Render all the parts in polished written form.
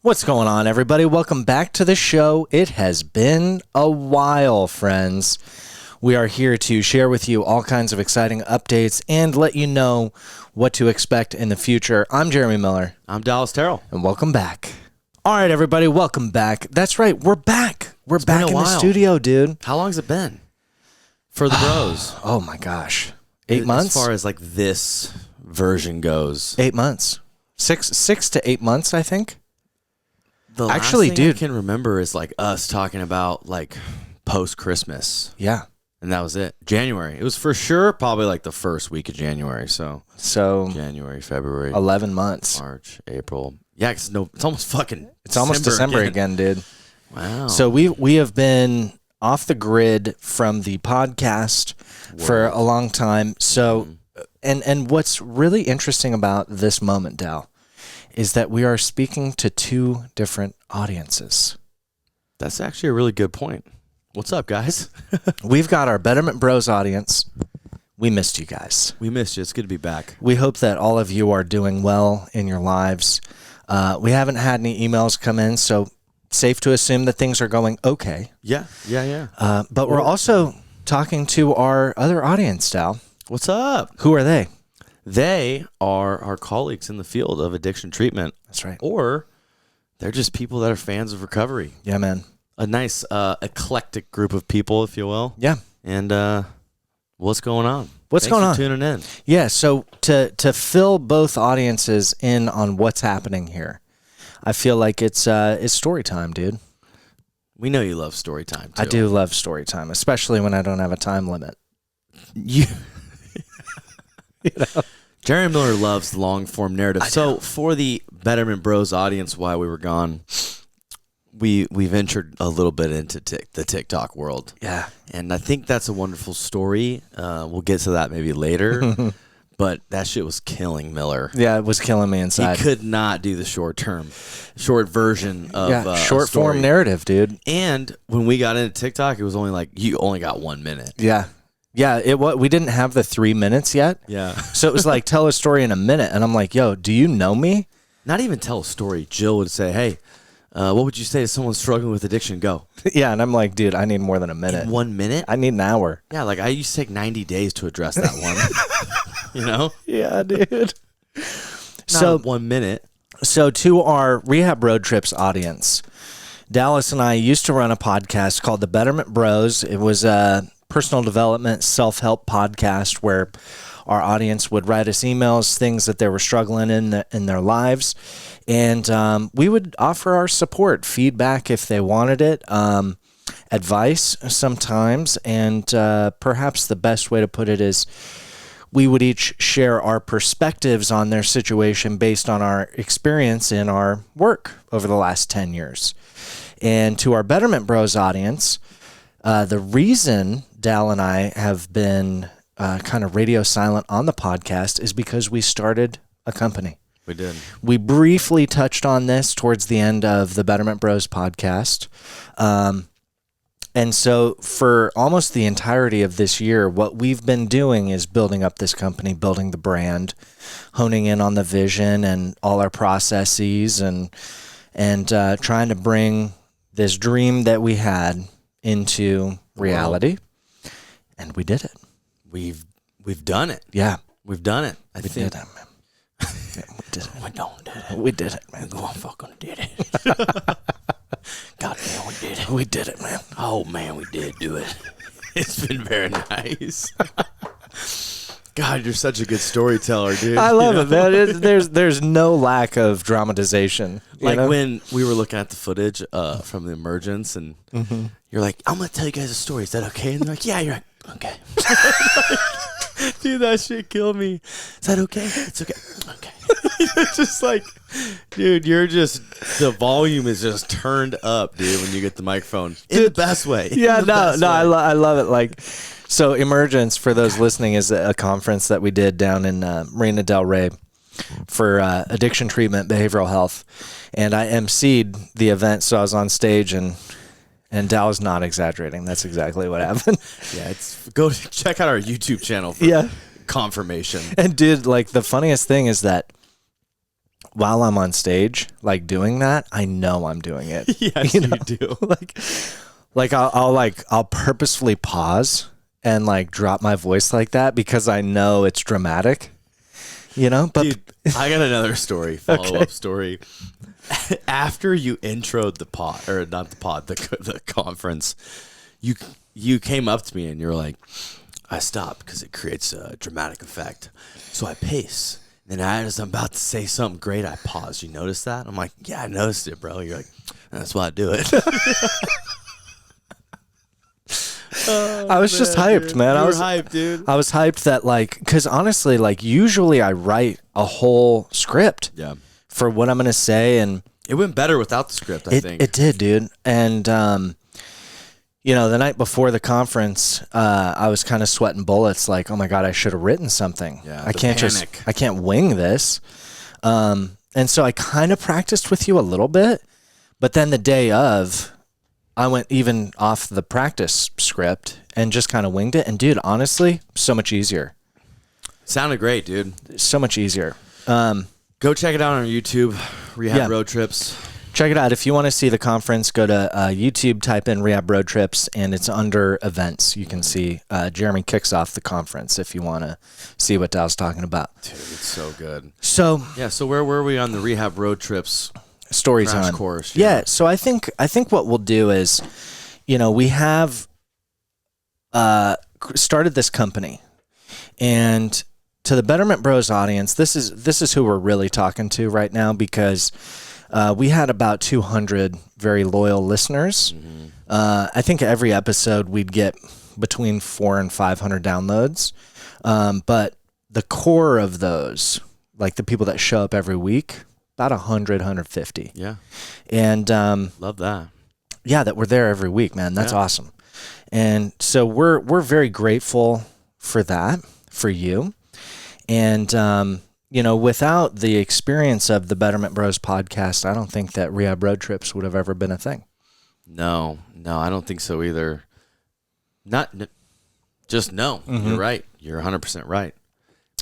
What's going on, everybody? Welcome back to the show. It has been a while, friends. We are here to share with you all kinds of exciting updates and let you know what to expect in the future. I'm Jeremy Miller. I'm Dallas Terrell. And welcome back. All right, everybody, welcome back. That's right, we're back. We're back in the studio, dude. How long has it been for the bros? Oh, my gosh. 8 months? As far as like this version goes. 8 months. Six to 8 months, I think. The last thing I can remember is like us talking about like post-Christmas. Yeah. And that was it. January. It was for sure probably like the first week of January. So January, February. 11 months. March, April. Yeah, it's almost fucking It's almost December again, dude. Wow. So we have been off the grid from the podcast for a long time. So and what's really interesting about this moment, Dal, is that we are speaking to two different audiences. That's actually a really good point. What's up, guys? We've got our Betterment Bros audience. We missed you guys. We missed you. It's good to be back. We hope that all of you are doing well in your lives. We haven't had any emails come in, so safe to assume that things are going okay. Yeah. But we're also talking to our other audience, Dal. What's up? Who are they? They are our colleagues in the field of addiction treatment. That's right. Or they're just people that are fans of recovery. Yeah, man. A nice eclectic group of people, if you will. Yeah. And what's going on? Thanks for tuning in. Yeah, so to fill both audiences in on what's happening here, I feel like it's story time, dude. We know you love story time, too. I do love story time, especially when I don't have a time limit. You know? Jerry Miller loves long-form narrative. So for the Betterment Bros audience while we were gone, we ventured a little bit into the TikTok world. Yeah. And I think that's a wonderful story. We'll get to that maybe later. But that shit was killing Miller. Yeah, it was killing me inside. He could not do the short version of short form narrative, dude. And when we got into TikTok, it was only like, you only got 1 minute. Yeah. Yeah, we didn't have the 3 minutes yet. Yeah. So it was like, tell a story in a minute. And I'm like, yo, do you know me? Not even tell a story. Jill would say, hey, what would you say to someone struggling with addiction? Go. Yeah, and I'm like, dude, I need more than a minute. In 1 minute? I need an hour. Yeah, like I used to take 90 days to address that one. You know? Yeah, dude. Not 1 minute. So to our Rehab Road Trips audience, Dallas and I used to run a podcast called the Betterment Bros. It was a personal development, self-help podcast where our audience would write us emails, things that they were struggling in their lives, and we would offer our support, feedback if they wanted it, advice sometimes, and perhaps the best way to put it is we would each share our perspectives on their situation based on our experience in our work over the last 10 years. And to our Betterment Bros audience, the reason Dal and I have been kind of radio silent on the podcast is because we started a company. We did. We briefly touched on this towards the end of the Betterment Bros podcast. And so for almost the entirety of this year, what we've been doing is building up this company, building the brand, honing in on the vision and all our processes and trying to bring this dream that we had into reality. And we did it. We've done it. Yeah. We've done it. We did it, man. Yeah, we did it. We don't did it. We did it, man. We fucking did it. God damn, we did it. We did it, man. Oh, man, we did do it. It's been very nice. God, you're such a good storyteller, dude. I love it, man. There's no lack of dramatization. Like when we were looking at the footage from the emergence, and you're like, I'm going to tell you guys a story. Is that okay? And they're like, yeah, you're like, okay. Dude, that shit killed me. Is that okay? It's okay. Okay. It's just like, dude, the volume is just turned up, dude, when you get the microphone. In the best way. Yeah, I love it. Like, so Emergence, for those listening, is a conference that we did down in Marina Del Rey for addiction treatment, behavioral health. And I emceed the event, so I was on stage, and Dal is not exaggerating. That's exactly what happened. Yeah, go check out our YouTube channel for confirmation. And dude, like, the funniest thing is that while I'm on stage, like doing that, I know I'm doing it. Yes, you do. like I'll purposefully pause and like drop my voice like that because I know it's dramatic. But dude, I got another story, follow-up story. After you introed the pod, or not the pod, the conference, you came up to me and you're like, I stopped because it creates a dramatic effect. So I pace. Then as I'm about to say something great, I pause. You notice that? I'm like, yeah, I noticed it, bro. You're like, that's why I do it. I was just hyped, man. I was hyped, dude. I was hyped that because honestly, usually I write a whole script for what I'm going to say. And it went better without the script, I think. It did, dude. And, the night before the conference, I was kind of sweating bullets like, oh my God, I should have written something. Yeah, I can't wing this. And so I kind of practiced with you a little bit, but then the day of, I went even off the practice script and just kind of winged it. And dude, honestly, so much easier. Sounded great, dude. So much easier. Go check it out on YouTube, Rehab Road Trips. Check it out. If you want to see the conference, go to YouTube, type in Rehab Road Trips, and it's under events. You can see Jeremy kicks off the conference if you want to see what Dal's talking about. Dude, it's so good. So where were we on the Rehab Road Trips story crash time course? Yeah. So I think what we'll do is, we have started this company, and to the Betterment Bros audience, this is who we're really talking to right now, because we had about 200 very loyal listeners. Mm-hmm. I think every episode we'd get between 400 and 500 downloads. But the core of those, like the people that show up every week, about 100, 150. Yeah. And love that. Yeah, that we're there every week, man. That's awesome. And so we're very grateful for that, for you. And without the experience of the Betterment Bros podcast, I don't think that Rehab Road Trips would have ever been a thing. No, I don't think so either. Just no. Mm-hmm. You're right. You're 100% right.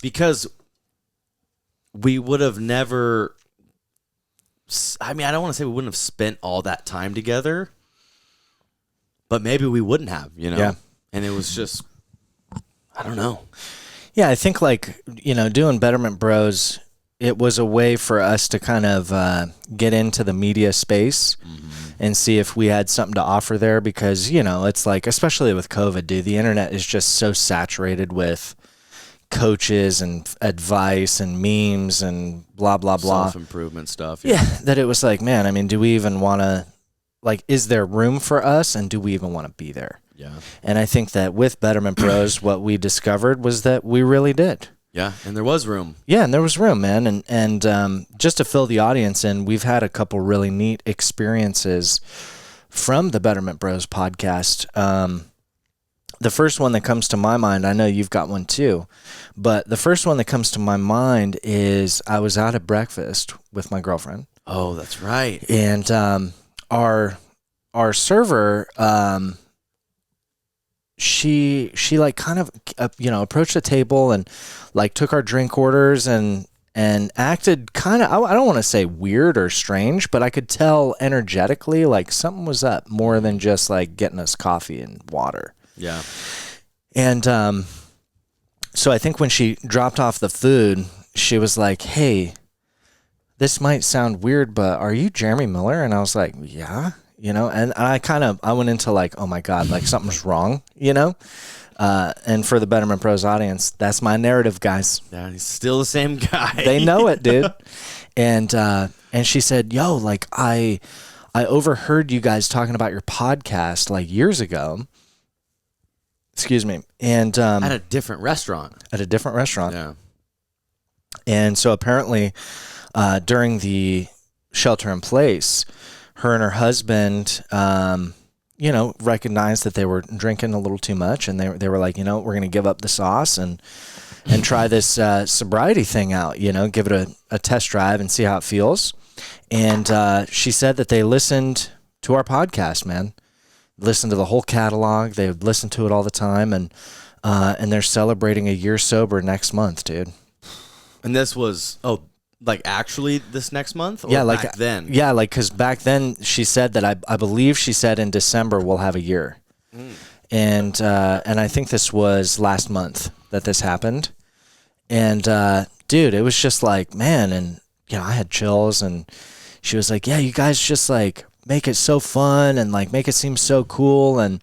Because we would have never, I don't want to say we wouldn't have spent all that time together, but maybe we wouldn't have, Yeah. And it was just, I don't know. Yeah, I think doing Betterment Bros, it was a way for us to kind of get into the media space and see if we had something to offer there, because, it's like, especially with COVID, dude, the internet is just so saturated with coaches and advice and memes and blah, blah, blah. Self-improvement stuff. Yeah, that it was like, man, do we even want to, is there room for us, and do we even want to be there? Yeah. And I think that with Betterment Bros, what we discovered was that we really did. Yeah, and there was room. Yeah, and there was room, man. And just to fill the audience in, we've had a couple really neat experiences from the Betterment Bros podcast. The first one that comes to my mind, I know you've got one too, but the first one that comes to my mind is I was out at breakfast with my girlfriend. Oh, that's right. And our server, she kind of approached the table and took our drink orders and acted kind of, I don't want to say weird or strange, but I could tell energetically something was up, more than just getting us coffee and water. Yeah. And so I think when she dropped off the food, she was like, "Hey, this might sound weird, but are you Jeremy Miller?" And I was like, "Yeah." And I went into oh my God, something's wrong, and for the Betterment Bros audience, that's my narrative, guys. Yeah, he's still the same guy. They know it, dude. And she said, "Yo, I overheard you guys talking about your podcast years ago." Excuse me. And at a different restaurant. Yeah. And so apparently, during the shelter in place, her and her husband, recognized that they were drinking a little too much, and they were like, we're going to give up the sauce and try this sobriety thing out, give it a test drive and see how it feels. And she said that they listened to our podcast, man. Listened to the whole catalog. They would listen to it all the time, and they're celebrating a year sober next month, dude. And this was Like actually this next month? Or Yeah, like back then? Yeah, like because back then she said that I believe she said in December we'll have a year, and I think this was last month that this happened, and dude, it was just like, man, and I had chills, and she was like, yeah, you guys just like make it so fun and like make it seem so cool, and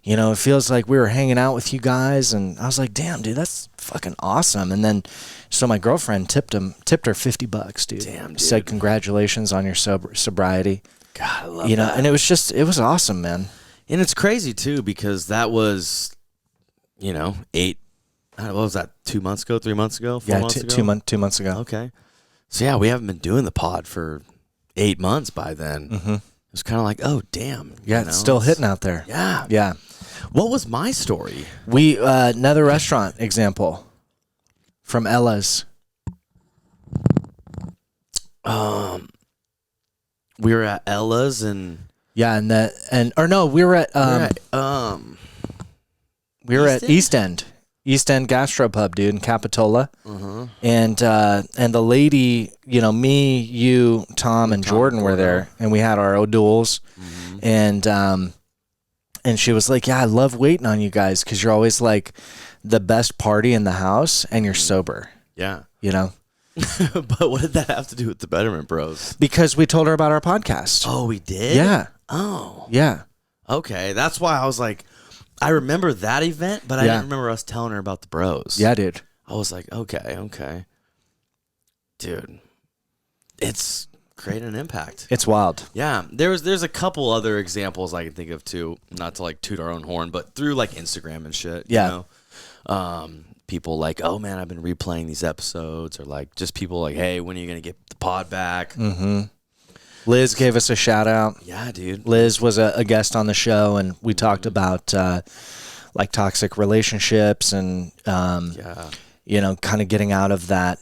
it feels like we were hanging out with you guys. And I was like, damn, dude, that's fucking awesome. And then, so my girlfriend tipped her $50, dude. Damn, dude. Said, congratulations on your sobriety. God, I love that. And it was awesome, man. And it's crazy too, because that was, what was that, 2 months ago, 3 months ago, 4 months ago? 2 months ago. Okay. So yeah, we haven't been doing the pod for 8 months by then. Mm-hmm. It was kind of like, oh, damn. Yeah, it's still hitting out there. Yeah. Yeah. What was my story? We, another restaurant example from Ella's. We were at Ella's and Yeah, we were at East End Gastropub, dude, in Capitola. uh-huh. And the lady, me, you, Tom, and Jordan were there, and we had our O'Douls, and she was like, yeah, I love waiting on you guys because you're always like the best party in the house, and you're sober. Yeah. But what did that have to do with the Betterment Bros? Because we told her about our podcast. Oh, we did? Yeah. Oh. Yeah. Okay. That's why I was like, I remember that event, but I didn't remember us telling her about the bros. Yeah, dude. I was like, okay. Dude, it's created an impact. It's wild. Yeah. There's a couple other examples I can think of too, not to like toot our own horn, but through like Instagram and shit. Yeah. People like, oh man, I've been replaying these episodes, or like just people like, hey, when are you going to get the pod back? Mm-hmm. Liz gave us a shout out. Yeah, dude. Liz was a guest on the show, and we talked about like toxic relationships and kind of getting out of that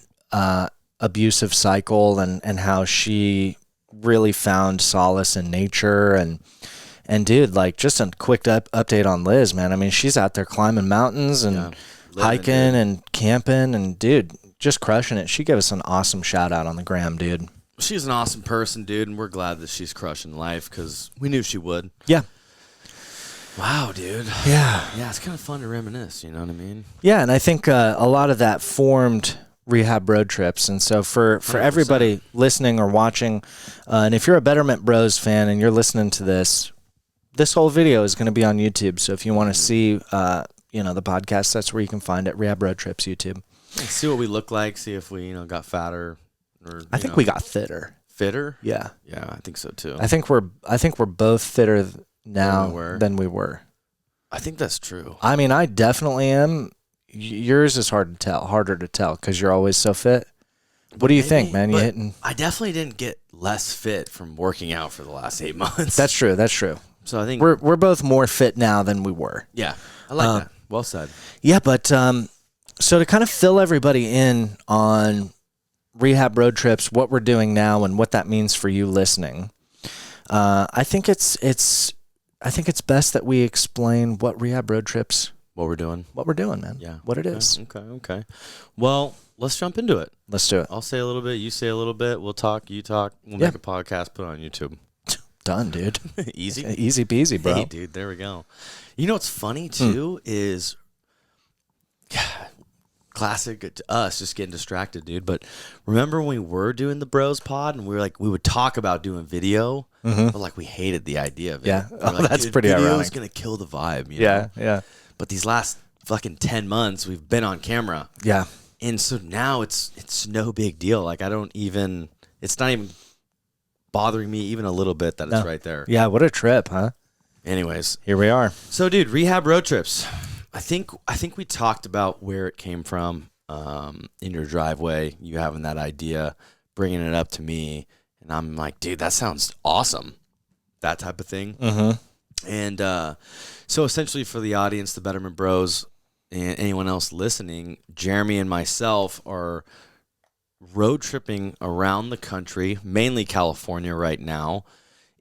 abusive cycle, and how she really found solace in nature. And dude, like, just a quick update on Liz, man. I mean, she's out there climbing mountains and hiking and camping, and dude, just crushing it. She gave us an awesome shout out on the gram, dude. She's an awesome person, dude, and we're glad that she's crushing life because we knew she would. Yeah. Wow, dude. Yeah. Yeah, it's kind of fun to reminisce, you know what I mean? Yeah, and I think a lot of that formed Rehab Road Trips. And so for 100%. Everybody listening or watching, and if you're a Betterment Bros fan and you're listening to this whole video is going to be on YouTube. So if you want to see, the podcast, that's where you can find it, Rehab Road Trips YouTube. See what we look like, see if we, got fatter. Or, I think we got fitter. Fitter? Yeah. Yeah, I think so too. I think we're both fitter now than we were. I think that's true. I mean, I definitely am. Yours is harder to tell because you're always so fit. What do you think, man? You hitting? I definitely didn't get less fit from working out for the last 8 months. That's true. So I think we're both more fit now than we were. Yeah, I like that. Well said. Yeah, but so to kind of fill everybody in on Rehab Road Trips, what we're doing now, and what that means for you listening, I think it's best that we explain what Rehab Road Trips. What we're doing, man. Yeah, what it is. Okay. Well, let's jump into it. Let's do it. I'll say a little bit. You say a little bit. We'll talk. You talk. We'll make a podcast. Put it on YouTube. Done, dude. Easy peasy, bro. Hey, dude, there we go. You know what's funny too is, classic to us, just getting distracted, dude. But remember when we were doing the Bros Pod and we would talk about doing video, but like we hated the idea of it. Yeah, like, that's pretty ironic. Video's gonna kill the vibe. You know? Yeah. But these last fucking 10 months, we've been on camera. Yeah. And so now it's no big deal. Like it's not even bothering me even a little bit that it's right there. Yeah, what a trip, huh? Anyways, here we are. So, dude, Rehab Road Trips. I think we talked about where it came from in your driveway. You having that idea, bringing it up to me, and I'm like, dude, that sounds awesome. That type of thing. Mm-hmm. And so, essentially, for the audience, the Betterment Bros, and anyone else listening, Jeremy and myself are road tripping around the country, mainly California right now,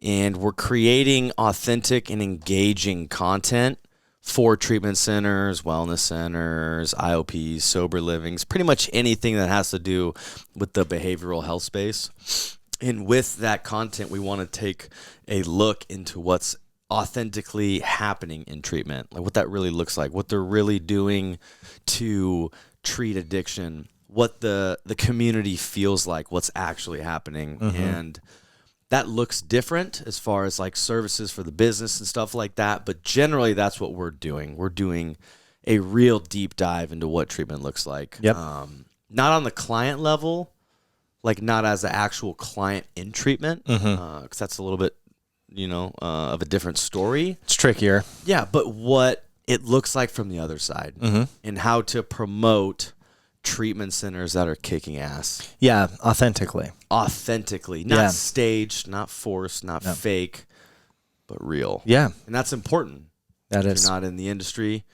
and we're creating authentic and engaging content for treatment centers, wellness centers, IOPs, sober livings, pretty much anything that has to do with the behavioral health space. And with that content, we want to take a look into what's authentically happening in treatment, like what that really looks like, what they're really doing to treat addiction, what the community feels like, what's actually happening. And that looks different as far as like services for the business and stuff like that. But generally, that's what we're doing. We're doing a real deep dive into what treatment looks like. Yep. Not on the client level, like not as the actual client in treatment, because that's a little bit, of a different story. It's trickier. Yeah, but what it looks like from the other side and how to promote treatment centers that are kicking ass. Yeah, authentically. Not staged, not forced, not fake, but real. Yeah. And that's important. That if is. you're not in the industry,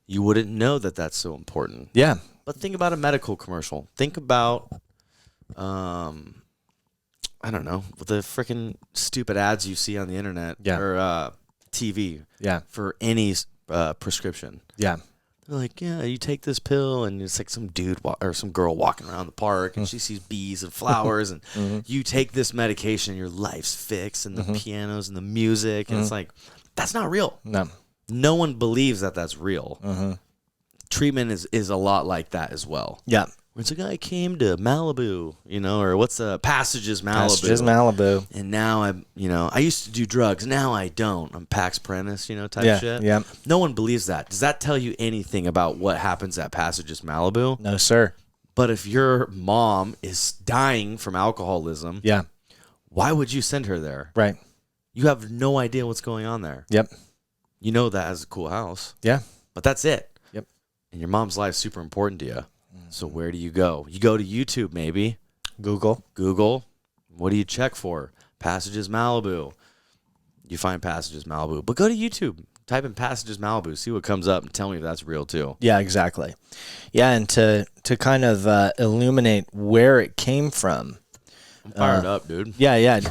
you wouldn't know that that's so important. Yeah. But think about a medical commercial. Think about, I don't know, the freaking stupid ads you see on the internet or TV for any prescription. Yeah. They're like, yeah, you take this pill, and it's like some dude or some girl walking around the park, and she sees bees and flowers, and you take this medication, and your life's fixed, and the pianos and the music, and it's like, that's not real. No one believes that that's real. Treatment is a lot like that as well. Yeah. Where it's like, I came to Malibu, or what's Passages Malibu. Passages Malibu. And now I used to do drugs. Now I don't. I'm Pax Prentice, type shit. Yeah. No one believes that. Does that tell you anything about what happens at Passages Malibu? No, sir. But if your mom is dying from alcoholism, why would you send her there? Right. You have no idea what's going on there. Yep. You know that has a cool house. Yeah. But that's it. Yep. And your mom's life's super important to you. So where do you go? You go to YouTube, maybe. Google. What do you check for? Passages Malibu. You find Passages Malibu. But go to YouTube. Type in Passages Malibu. See what comes up and tell me if that's real too. Yeah, exactly. Yeah, and to kind of illuminate where it came from. I'm fired up, dude. Yeah.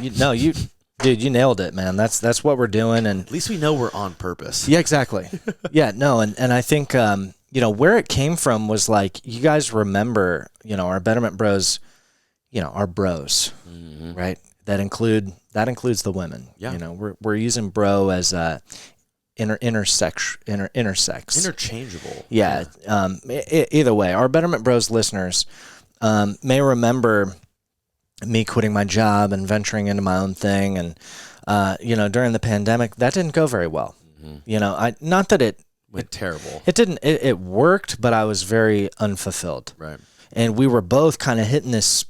Dude, you nailed it, man. That's what we're doing. And at least we know we're on purpose. Yeah, exactly. Yeah, no, and I think where it came from was like, you guys remember, our Betterment Bros, our bros, right? That includes the women. Yeah. We're using bro as intersex. Interchangeable. Yeah. Either way, our Betterment Bros listeners may remember me quitting my job and venturing into my own thing, and during the pandemic, that didn't go very well. Not that it went terrible. It didn't. It worked, but I was very unfulfilled. Right. And we were both kind of hitting this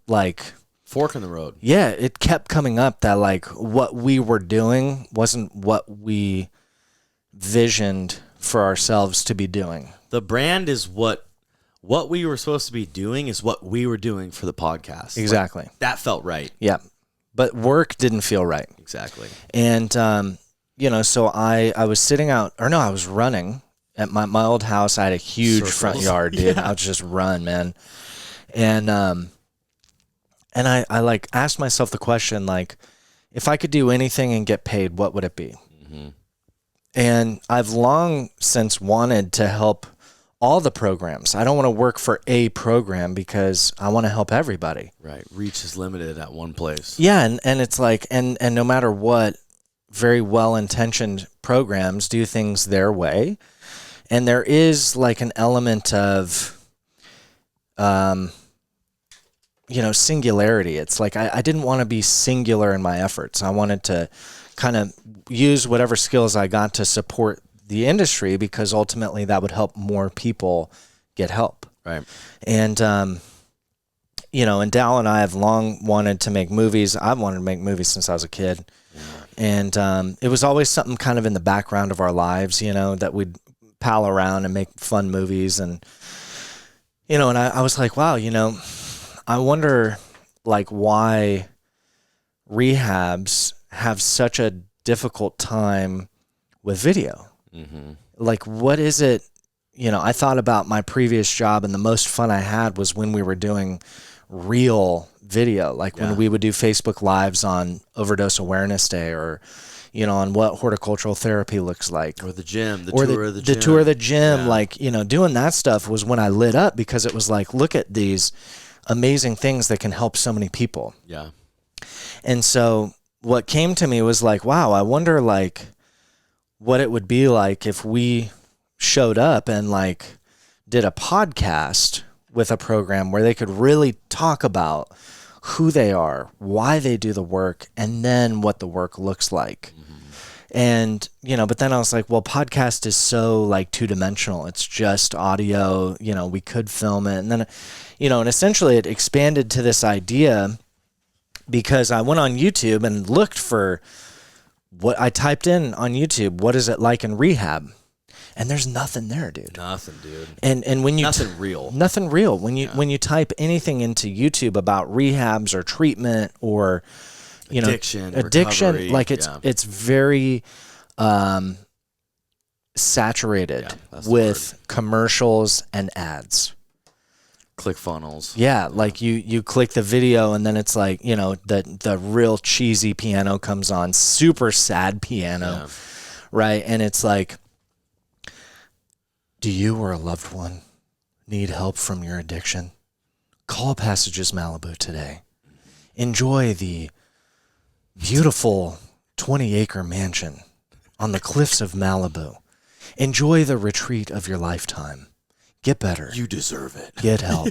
like fork in the road. Yeah, it kept coming up that like what we were doing wasn't what we visioned for ourselves to be doing. The brand is what we were supposed to be doing is what we were doing for the podcast. Exactly. Like, that felt right. Yeah. But work didn't feel right. Exactly. And so I was sitting out, or no, I was running at my old house. I had a huge front yard, dude. I would just run, man. And I like asked myself the question, like, if I could do anything and get paid, what would it be? And I've long since wanted to help all the programs. I don't want to work for a program because I want to help everybody. Right. Reach is limited at one place. Yeah. And it's like, and no matter what, very well-intentioned programs do things their way. And there is like an element of, singularity. It's like, I didn't want to be singular in my efforts. I wanted to kind of use whatever skills I got to support the industry, because ultimately that would help more people get help. Right. And, and Dal and I have long wanted to make movies. I've wanted to make movies since I was a kid. And it was always something kind of in the background of our lives, that we'd pal around and make fun movies. And, and I was like, wow, I wonder like why rehabs have such a difficult time with video. Like, what is it? I thought about my previous job, and the most fun I had was when we were doing real video, like when we would do Facebook Lives on Overdose Awareness Day, or, on what horticultural therapy looks like. Or the gym, The tour of the gym, like, doing that stuff was when I lit up, because it was like, look at these amazing things that can help so many people. Yeah. And so what came to me was like, wow, I wonder like what it would be like if we showed up and like did a podcast with a program where they could really talk about who they are, why they do the work, and then what the work looks like. And, but then I was like, well, podcast is so like two-dimensional. It's just audio, we could film it. And then, and essentially it expanded to this idea because I went on YouTube and looked for what I typed in on YouTube. What is it like in rehab? And there's nothing there, dude. Nothing, dude. And when you nothing real. Nothing real. When you type anything into YouTube about rehabs or treatment or addiction, recovery, like it's very saturated with commercials and ads. Click funnels. Yeah, like you click the video and then it's like, the real cheesy piano comes on, super sad piano, right? And it's like, do you or a loved one need help from your addiction? Call Passages Malibu today. Enjoy the beautiful 20-acre mansion on the cliffs of Malibu. Enjoy the retreat of your lifetime. Get better. You deserve it. Get help.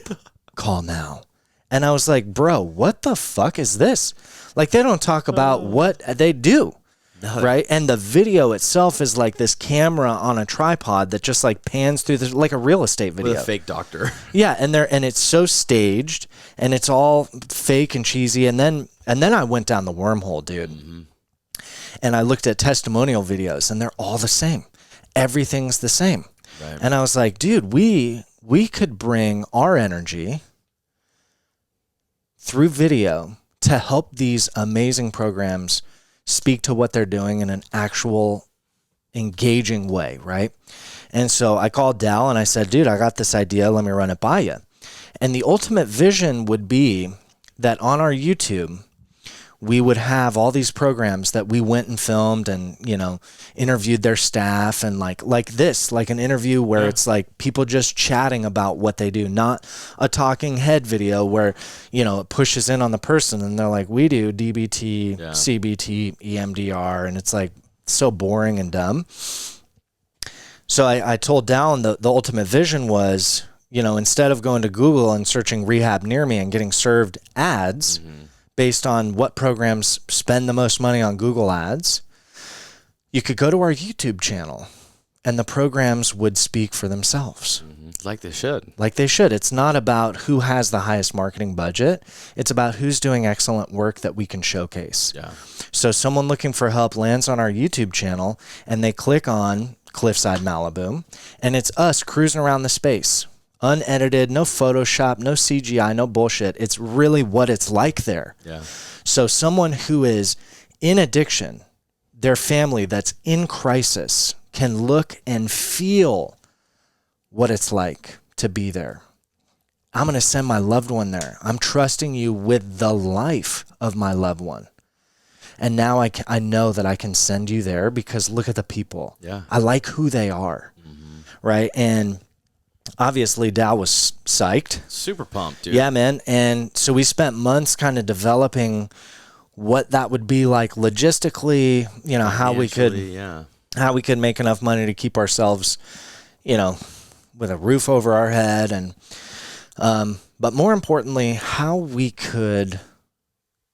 Call now. And I was like, bro, what the fuck is this? Like, they don't talk about what they do. No. Right. And the video itself is like this camera on a tripod that just like pans through this, like a real estate video. With a fake doctor. Yeah. And it's so staged and it's all fake and cheesy. And then I went down the wormhole, dude. Mm-hmm. And I looked at testimonial videos and they're all the same. Everything's the same. Right. And I was like, dude, we could bring our energy through video to help these amazing programs speak to what they're doing in an actual engaging way, right? And so I called Dal and I said, dude, I got this idea. Let me run it by you. And the ultimate vision would be that on our YouTube, we would have all these programs that we went and filmed and, interviewed their staff and like this, like an interview where it's like people just chatting about what they do, not a talking head video where, it pushes in on the person and they're like, we do DBT, CBT, EMDR. And it's like so boring and dumb. So I told Dallin the ultimate vision was, instead of going to Google and searching rehab near me and getting served ads, based on what programs spend the most money on Google ads, you could go to our YouTube channel and the programs would speak for themselves. Like they should. Like they should. It's not about who has the highest marketing budget. It's about who's doing excellent work that we can showcase. Yeah. So someone looking for help lands on our YouTube channel and they click on Cliffside Malibu and it's us cruising around the space. Unedited, no Photoshop, no CGI, no bullshit. It's really what it's like there. Yeah. So someone who is in addiction, their family that's in crisis, can look and feel what it's like to be there. I'm going to send my loved one there. I'm trusting you with the life of my loved one. And now I know that I can send you there because look at the people. Yeah. I like who they are. Right? And obviously, Dal was psyched. Super pumped, dude. Yeah, man. And so we spent months kind of developing what that would be like logistically, how we could make enough money to keep ourselves, with a roof over our head. And, but more importantly, how we could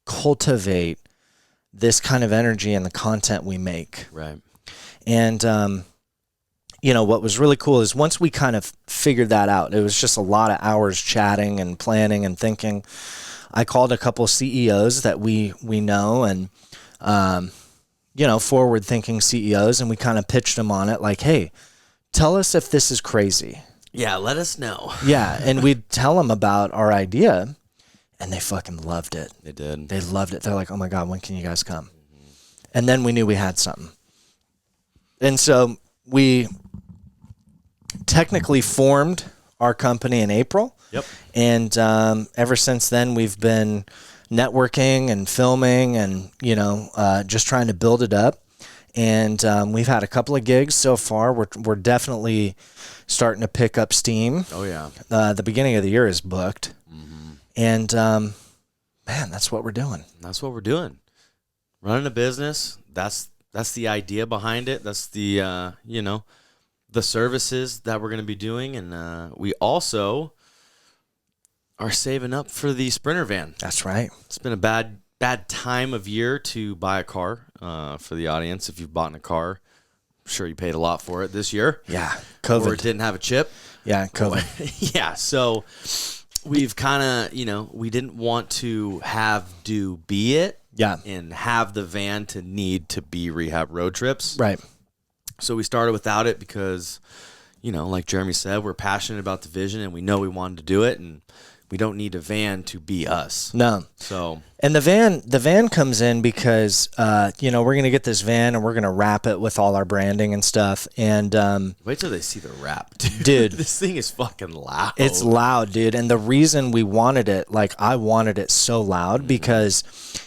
cultivate this kind of energy in the content we make. Right. And, what was really cool is once we kind of figured that out, it was just a lot of hours chatting and planning and thinking. I called a couple of CEOs that we know and, forward-thinking CEOs, and we kind of pitched them on it like, hey, tell us if this is crazy. Yeah, let us know. Yeah, and we'd tell them about our idea, and they fucking loved it. They did. They loved it. They're like, oh, my God, when can you guys come? And then we knew we had something. And so we technically formed our company in April. Yep. And ever since then, we've been networking and filming and, just trying to build it up. and we've had a couple of gigs so far. We're definitely starting to pick up steam. Oh yeah. The beginning of the year is booked, and man, that's what we're doing. That's what we're doing. Running a business. That's the idea behind it. That's the the services that we're going to be doing, and we also are saving up for the Sprinter van. That's right. It's been a bad time of year to buy a car. For the audience, if you've bought a car, I'm sure you paid a lot for it this year. Yeah, COVID. Or it didn't have a chip. Yeah, COVID. Yeah, so we've kind of, we didn't want to be it. Yeah. And have the van to need to be Rehab Road Trips. Right. So we started without it because, like Jeremy said, we're passionate about the vision and we know we wanted to do it, and we don't need a van to be us. No. So. And the van comes in because, we're going to get this van and we're going to wrap it with all our branding and stuff. And wait till they see the wrap, dude. This thing is fucking loud. It's loud, dude. And the reason we wanted it, I wanted it so loud because,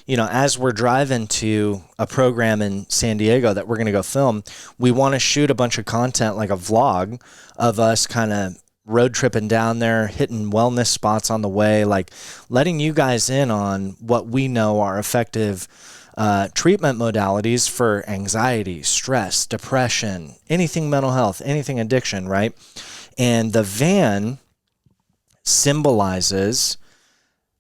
as we're driving to a program in San Diego that we're going to go film, we want to shoot a bunch of content, like a vlog of us kind of road tripping down there, hitting wellness spots on the way, like letting you guys in on what we know are effective treatment modalities for anxiety, stress, depression, anything mental health, anything addiction, right? And the van symbolizes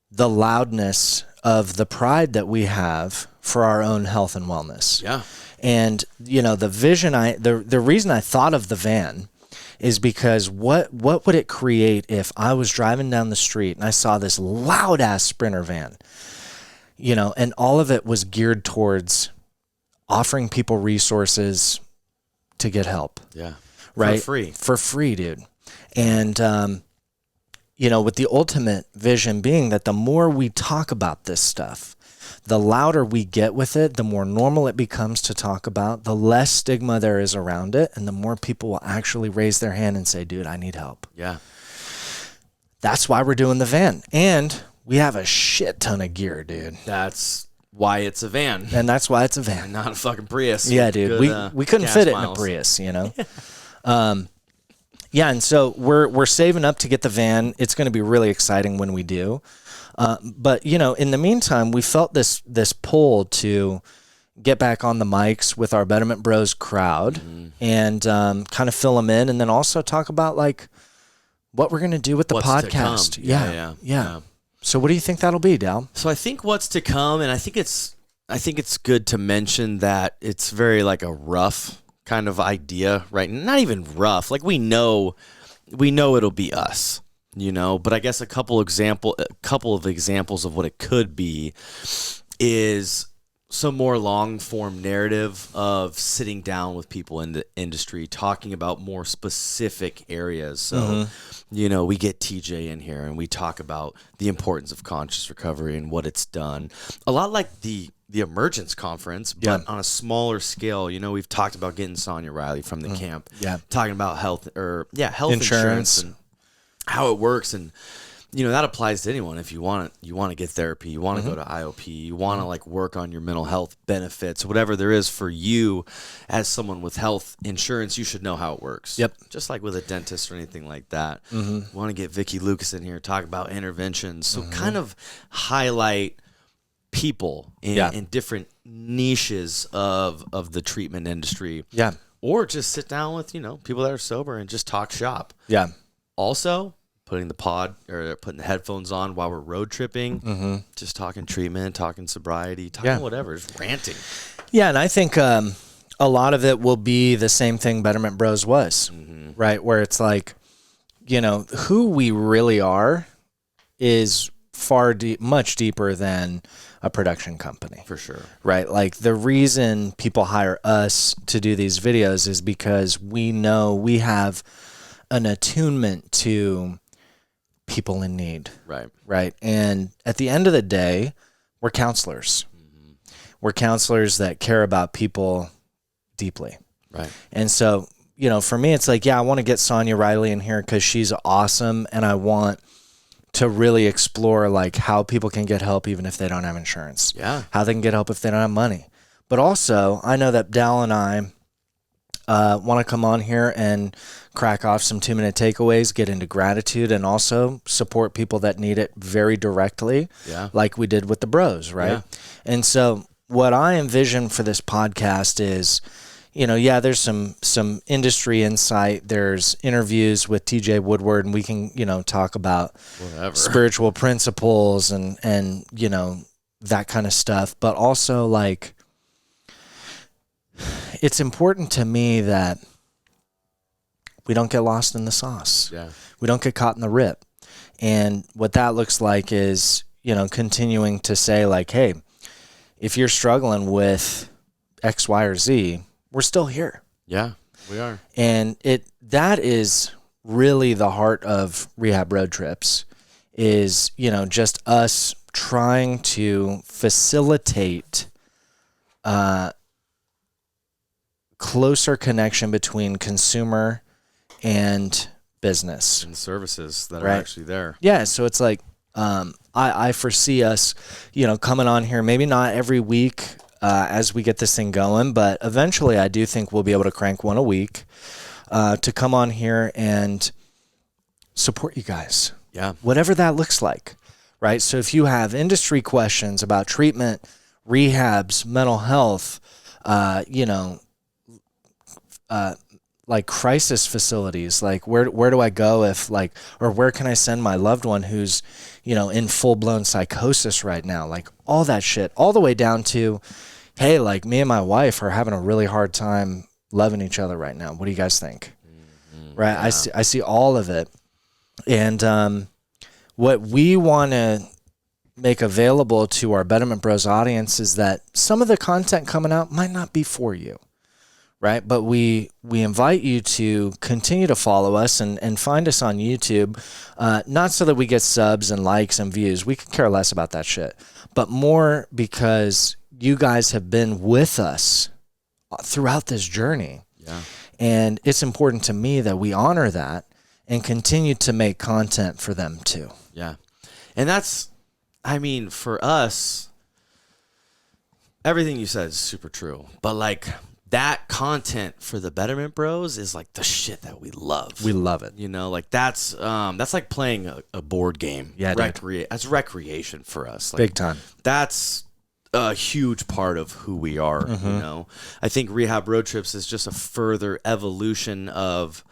the loudness of the pride that we have for our own health and wellness. Yeah. And, the vision, the reason I thought of the van is because what would it create if I was driving down the street and I saw this loud ass Sprinter van, and all of it was geared towards offering people resources to get help. Yeah. Right. For free, dude. And, with the ultimate vision being that the more we talk about this stuff, the louder we get with it, the more normal it becomes to talk about, the less stigma there is around it, and the more people will actually raise their hand and say, dude, I need help. Yeah. That's why we're doing the van. And we have a shit ton of gear, dude. That's why it's a van. And that's why it's a van. Not a fucking Prius. Yeah, dude. We couldn't fit it in a Prius, Yeah, and so we're saving up to get the van. It's going to be really exciting when we do. But, in the meantime, we felt this pull to get back on the mics with our Betterment Bros crowd and kind of fill them in, and then also talk about, what we're going to do with the podcast. To come. Yeah. So what do you think that'll be, Dal? So I think what's to come, and I think it's good to mention that it's very a rough kind of idea, right? Not even rough. We know it'll be us. But I guess a couple of examples of what it could be is some more long form narrative of sitting down with people in the industry, talking about more specific areas. So, we get TJ in here and we talk about the importance of conscious recovery and what it's done. A lot like the Emergence Conference, but on a smaller scale. We've talked about getting Sonia Riley from the camp, talking about health insurance and how it works, and that applies to anyone. If you want to get therapy, you want to go to IOP, you want to work on your mental health benefits, whatever there is for you as someone with health insurance, you should know how it works. Yep. Just like with a dentist or anything like that. You want to get Vicki Lucas in here, talk about interventions, so kind of highlight people in different niches of the treatment industry. Yeah. Or just sit down with people that are sober and just talk shop. Yeah. Also, putting the headphones on while we're road tripping, just talking treatment, talking sobriety, talking whatever, just ranting. Yeah, and I think a lot of it will be the same thing Betterment Bros was, right? Where it's who we really are is much deeper than a production company. For sure. Right? The reason people hire us to do these videos is because we know we have an attunement to people in need. Right. And at the end of the day, we're counselors. We're counselors that care about people deeply. Right. And so, for me, it's I want to get Sonia Riley in here because she's awesome. And I want to really explore how people can get help even if they don't have insurance. Yeah. How they can get help if they don't have money. But also, I know that Dal and I want to come on here and crack off some 2-minute takeaways, get into gratitude, and also support people that need it very directly, like we did with the bros, right? Yeah. And so what I envision for this podcast is, there's some industry insight. There's interviews with TJ Woodward, and we can, talk about spiritual principles and that kind of stuff. But also, like, it's important to me that we don't get lost in the sauce. Yeah. We don't get caught in the rip. And what that looks like is, continuing to say, like, hey, if you're struggling with X, Y, or Z, we're still here. Yeah, we are. And that is really the heart of Rehab Road Trips is, just us trying to facilitate closer connection between consumer and business and services that are actually there. Yeah, so it's like I foresee us, coming on here, maybe not every week as we get this thing going, but eventually I do think we'll be able to crank one a week to come on here and support you guys. Yeah. Whatever that looks like, right? So if you have industry questions about treatment, rehabs, mental health, like crisis facilities, like where do I go if or where can I send my loved one who's, in full blown psychosis right now, like all that shit, all the way down to, hey, like me and my wife are having a really hard time loving each other right now. What do you guys think? Mm-hmm. Right. Yeah. I see all of it. And, what we want to make available to our Betterment Bros audience is that some of the content coming out might not be for you. Right. But we invite you to continue to follow us and find us on YouTube, not so that we get subs and likes and views. We could care less about that shit, but more because you guys have been with us throughout this journey. Yeah. And it's important to me that we honor that and continue to make content for them too. Yeah. And that's, for us, everything you said is super true, but like, that content for the Betterment Bros is like the shit that we love. We love it. That's like playing a board game. Yeah, that's recreation for us. Like, big time. That's a huge part of who we are. Mm-hmm. I think Rehab Road Trips is just a further evolution of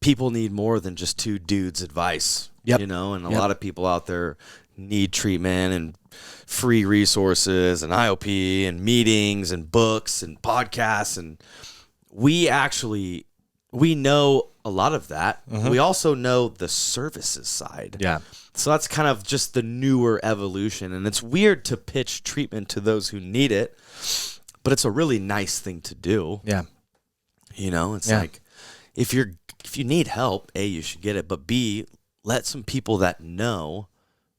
people need more than just two dudes' advice. Yep. And a lot of people out there need treatment and free resources and IOP and meetings and books and podcasts, and we know a lot of that. Mm-hmm. We also know the services side. Yeah. So that's kind of just the newer evolution, and it's weird to pitch treatment to those who need it, but it's a really nice thing to do. Yeah. It's like if you need help, A, you should get it, but B, let some people that know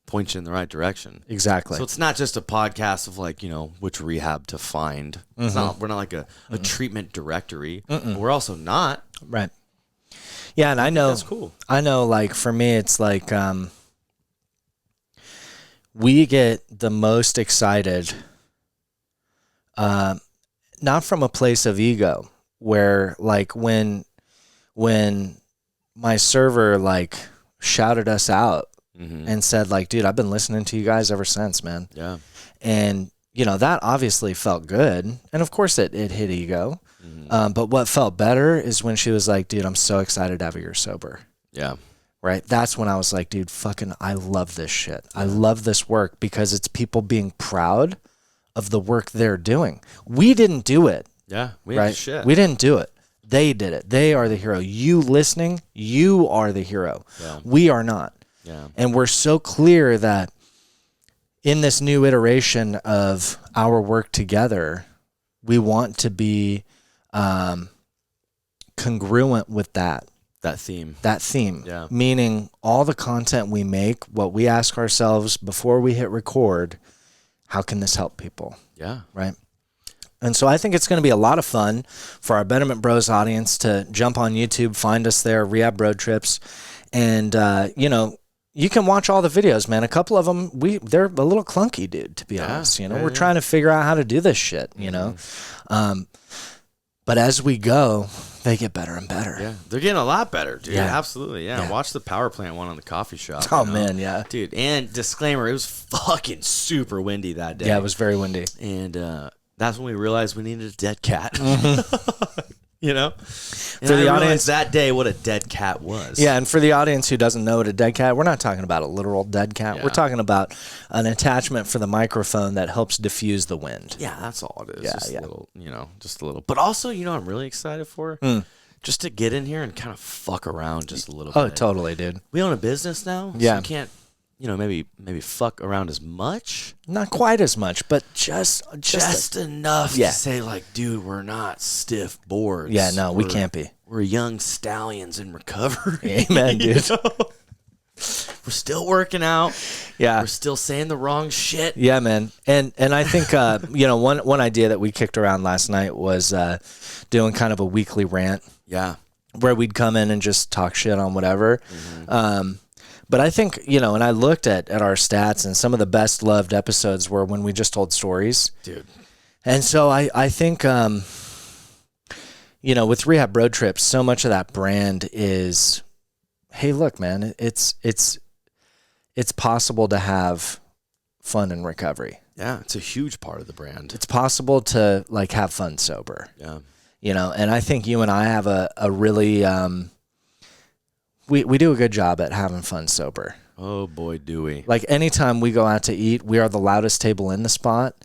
point you in the right direction. Exactly. So it's not just a podcast of like, which rehab to find. Mm-hmm. We're not like a treatment directory. We're also not. Right. Yeah, and I know that's cool. I know, like, for me, it's like we get the most excited, not from a place of ego, where like when my server like shouted us out. Mm-hmm. And said, like, dude, I've been listening to you guys ever since, man. Yeah. And, that obviously felt good. And, of course, it hit ego. Mm-hmm. But what felt better is when she was like, dude, I'm so excited to have you sober. Yeah. Right? That's when I was like, dude, fucking, I love this shit. I love this work because it's people being proud of the work they're doing. We didn't do it. Yeah. Right? Shit. We didn't do it. They did it. They are the hero. You listening, you are the hero. Yeah. We are not. Yeah. And we're so clear that in this new iteration of our work together, we want to be congruent with that theme. Yeah. Meaning all the content we make, what we ask ourselves before we hit record, how can this help people? Yeah. Right. And so I think it's going to be a lot of fun for our Betterment Bros audience to jump on YouTube, find us there, Rehab Road Trips, and, you can watch all the videos, man. A couple of them, they're a little clunky, dude, to be honest. You know, we're trying to figure out how to do this shit, you know. But as we go, they get better and better. Yeah, they're getting a lot better, dude. Yeah. Absolutely, yeah. Watch the power plant one on the coffee shop. Oh, man, yeah. Dude, and disclaimer, it was fucking super windy that day. Yeah, it was very windy. And that's when we realized we needed a dead cat. You know? And For the audience that day, what a dead cat was. Yeah, and for the audience who doesn't know what a dead cat, we're not talking about a literal dead cat. Yeah. We're talking about an attachment for the microphone that helps diffuse the wind. Yeah, that's all it is. Yeah, just yeah. a little, you know, just a little. But also, you know, I'm really excited for just to get in here and kind of fuck around just a little bit. Oh, totally, dude. We own a business now, Yeah. so we can't, you know, maybe fuck around as much. Not quite as much, but just enough Yeah. to say, like, dude, we're not stiff boards. Yeah, no, we can't be. We're young stallions in recovery. Amen, dude. You know? We're still working out. Yeah. We're still saying the wrong shit. Yeah, man. And I think you know, one idea that we kicked around last night was doing kind of a weekly rant. Yeah. Where we'd come in and just talk shit on whatever. But I think, you know, and I looked at our stats, and some of the best loved episodes were when we just told stories. Dude. And so I think, you know, with Rehab Road Trips, so much of that brand is, hey, look, man, it's possible to have fun in recovery. Yeah, it's a huge part of the brand. It's possible to, like, have fun sober. Yeah. You know, and I think you and I have a really, we do a good job at having fun sober. Oh, boy, do we. Like, anytime we go out to eat, we are the loudest table in the spot,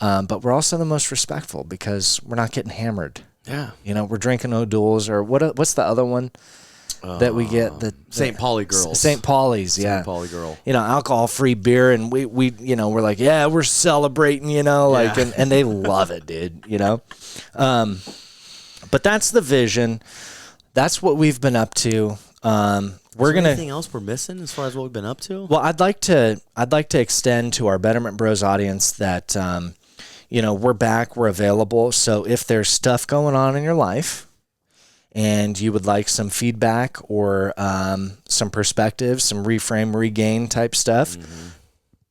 but we're also the most respectful because we're not getting hammered. Yeah. You know, we're drinking O'Doul's, or what's the other one that we get? The St. Pauli Girls. St. Pauli's, yeah. St. Pauli Girl. You know, alcohol-free beer, and we you know, we're like, yeah, we're celebrating, you know, like, Yeah. and they love it, dude, you know? But that's the vision. That's what we've been up to. We're gonna. Anything else we're missing as far as what we've been up to? Well, I'd like to extend to our Betterment Bros audience that, you know, we're back, we're available. So if there's stuff going on in your life, and you would like some feedback or some perspective, some reframe, regain type stuff,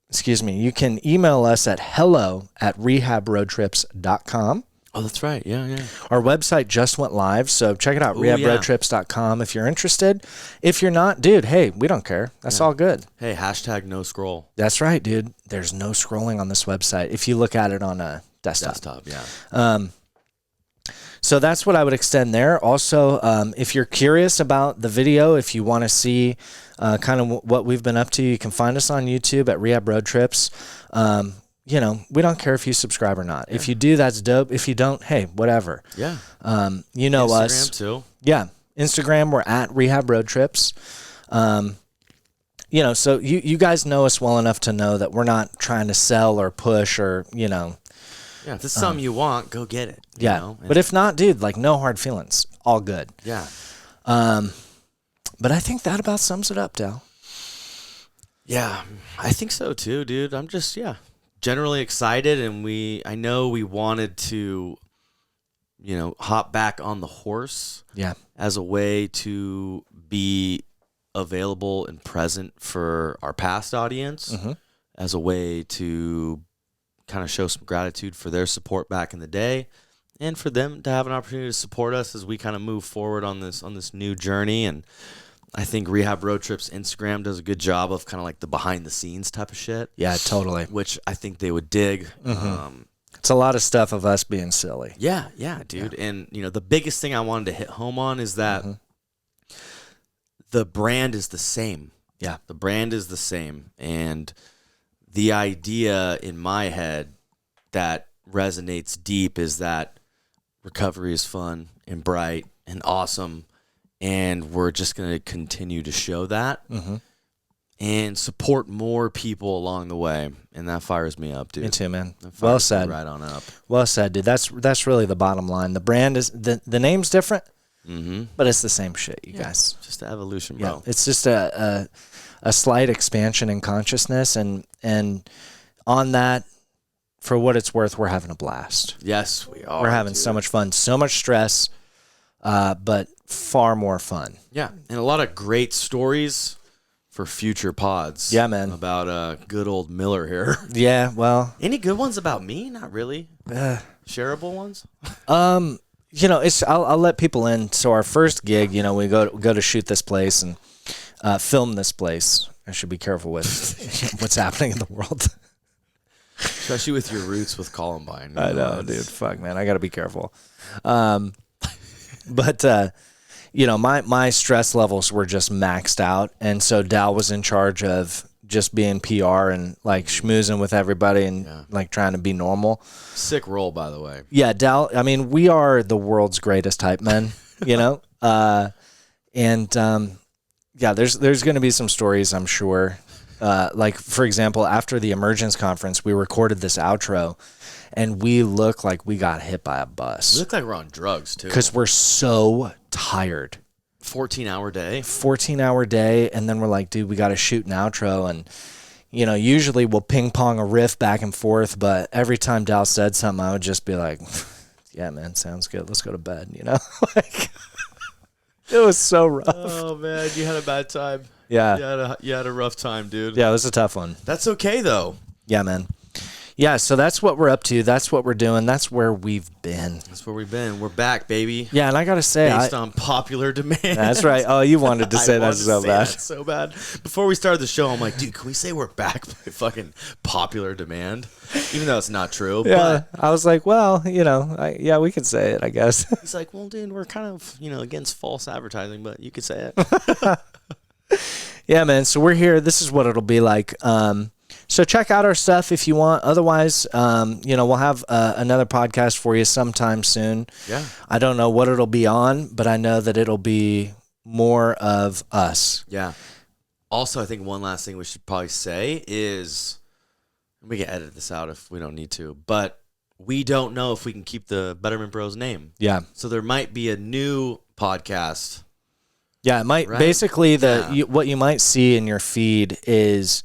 excuse me, you can email us at hello@rehabroadtrips.com. Oh, that's right. Yeah. Our website just went live, so check it out, rehabroadtrips.com if you're interested. If you're not, dude, hey, we don't care. That's all good. Hey, hashtag no scroll. That's right, dude. There's no scrolling on this website if you look at it on a desktop. Yeah. So that's what I would extend there. Also, if you're curious about the video, if you want to see kind of what we've been up to, you can find us on YouTube at Rehab Road Trips. You know, we don't care if you subscribe or not. Yeah. If you do, that's dope. If you don't, hey, whatever. Yeah. You know Instagram us. too. Yeah. Instagram, we're at Rehab Road Trips. You know, so you guys know us well enough to know that we're not trying to sell or push or, you know. Yeah, if this is something you want, go get it. You know? But if not, dude, like, no hard feelings. All good. Yeah. But I think that about sums it up, Dal. Yeah, I think so too, dude. I'm just, generally excited, and I know we wanted to, you know, hop back on the horse. Yeah. As a way to be available and present for our past audience, as a way to kind of show some gratitude for their support back in the day, and for them to have an opportunity to support us as we kind of move forward on this new journey. And I think Rehab Road Trips Instagram does a good job of kind of like the behind the scenes type of shit. Yeah, totally. Which I think they would dig. It's a lot of stuff of us being silly. Yeah, dude. Yeah. And, you know, the biggest thing I wanted to hit home on is that the brand is the same. Yeah. The brand is the same. And the idea in my head that resonates deep is that recovery is fun and bright and awesome. And we're just going to continue to show that and support more people along the way. And that fires me up, dude. Me too, man. Well said. Right on up. Well said, dude. That's really the bottom line. The brand is, the name's different, but it's the same shit, you guys. Just the evolution, bro. Yeah, it's just a slight expansion in consciousness. And on that, for what it's worth, we're having a blast. Yes, we are. We're having so much fun, so much stress, but far more fun. Yeah, and a lot of great stories for future pods. Yeah, man. About good old Miller here. Yeah, well, Any good ones about me? Not really. Shareable ones? I'll let people in. So our first gig, we go to shoot this place and film this place. I should be careful with what's happening in the world. Especially with your roots with Columbine. I know, dude. Fuck, man. I got to be careful. But my stress levels were just maxed out. And so Dal was in charge of just being PR and like schmoozing with everybody and like trying to be normal. Sick role, by the way. Yeah, Dal. I mean, we are the world's greatest hype men, there's going to be some stories, I'm sure. Like, for example, after the Emergence conference, we recorded this outro and we look like we got hit by a bus. We look like we're on drugs, too. Because we're so tired. 14-hour day. 14-hour day. And then we're like, dude, we got to shoot an outro. And, usually we'll ping pong a riff back and forth. But every time Dal said something, I would just be like, yeah, man, sounds good. Let's go to bed, Like, it was so rough. Oh, man, you had a bad time. Yeah. You had a rough time, dude. Yeah, it was a tough one. That's okay, though. Yeah, man. Yeah, so that's what we're up to. That's what we're doing. That's where we've been. That's where we've been. We're back, baby. Yeah, and I got to say, based on popular demand. That's right. Oh, you wanted to say that so bad. So bad. Before we started the show, I'm like, dude, can we say we're back by fucking popular demand? Even though it's not true. Yeah, but I was like, well, we could say it, I guess. He's like, well, dude, we're kind of, against false advertising, but you could say it. Yeah, man. So we're here. This is what it'll be like. So check out our stuff if you want. Otherwise, we'll have another podcast for you sometime soon. Yeah. I don't know what it'll be on, but I know that it'll be more of us. Yeah. Also, I think one last thing we should probably say is, we can edit this out if we don't need to, but we don't know if we can keep the Betterment Bros name. Yeah. So there might be a new podcast. Yeah, it might. Right? Basically, what you might see in your feed is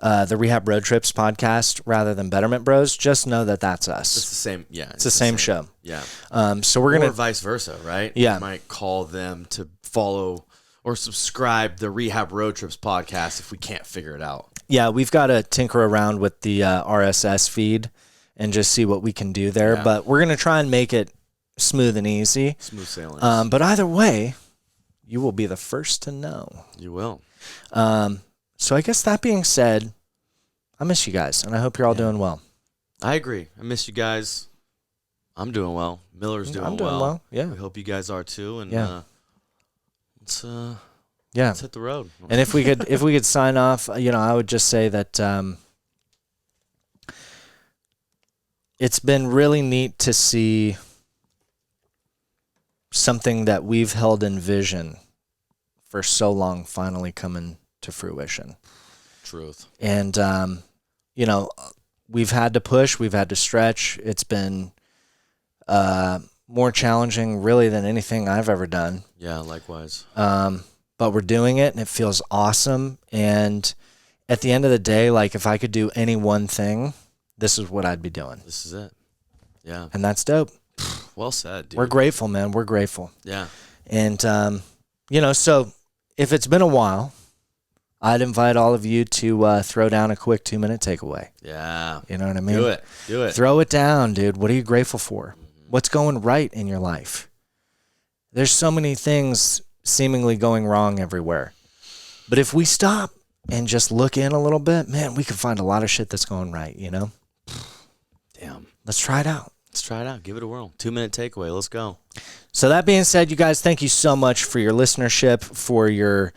the Rehab Road Trips podcast rather than Betterment Bros. Just know that that's us. It's the same. Yeah, it's the same show. Yeah. So we're gonna, or vice versa, right? Yeah. You might call them to follow or subscribe the Rehab Road Trips podcast if we can't figure it out. Yeah, we've got to tinker around with the RSS feed and just see what we can do there. Yeah. But we're gonna try and make it smooth and easy. Smooth sailing. But either way, you will be the first to know. You will. So I guess that being said, I miss you guys, and I hope you're all doing well. I agree. I miss you guys. I'm doing well. Miller's doing well. I'm doing well. Yeah. We hope you guys are too. And let's hit the road. And if we could sign off, I would just say that it's been really neat to see something that we've held in vision for so long finally coming to fruition. Truth. And, we've had to push, we've had to stretch. It's been more challenging really than anything I've ever done. Yeah, likewise. But we're doing it and it feels awesome. And at the end of the day, like if I could do any one thing, this is what I'd be doing. This is it. Yeah. And that's dope. Well said, dude. We're grateful, man. We're grateful. Yeah. And, so if it's been a while, I'd invite all of you to throw down a quick 2-minute takeaway. Yeah. You know what I mean? Do it. Throw it down, dude. What are you grateful for? What's going right in your life? There's so many things seemingly going wrong everywhere. But if we stop and just look in a little bit, man, we can find a lot of shit that's going right, Damn. Let's try it out. Give it a whirl. 2-minute takeaway. Let's go. So that being said, you guys, thank you so much for your listenership, for your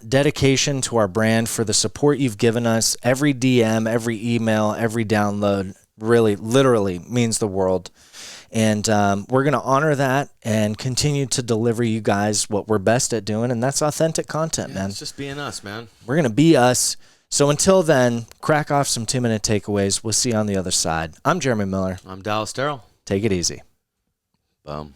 dedication to our brand, for the support you've given us. Every DM, every email, every download really, literally means the world. And we're going to honor that and continue to deliver you guys what we're best at doing, and that's authentic content, man. It's just being us, man. We're going to be us. So until then, crack off some 2-minute takeaways. We'll see you on the other side. I'm Jeremy Miller. I'm Dallas Terrell. Take it easy. Boom.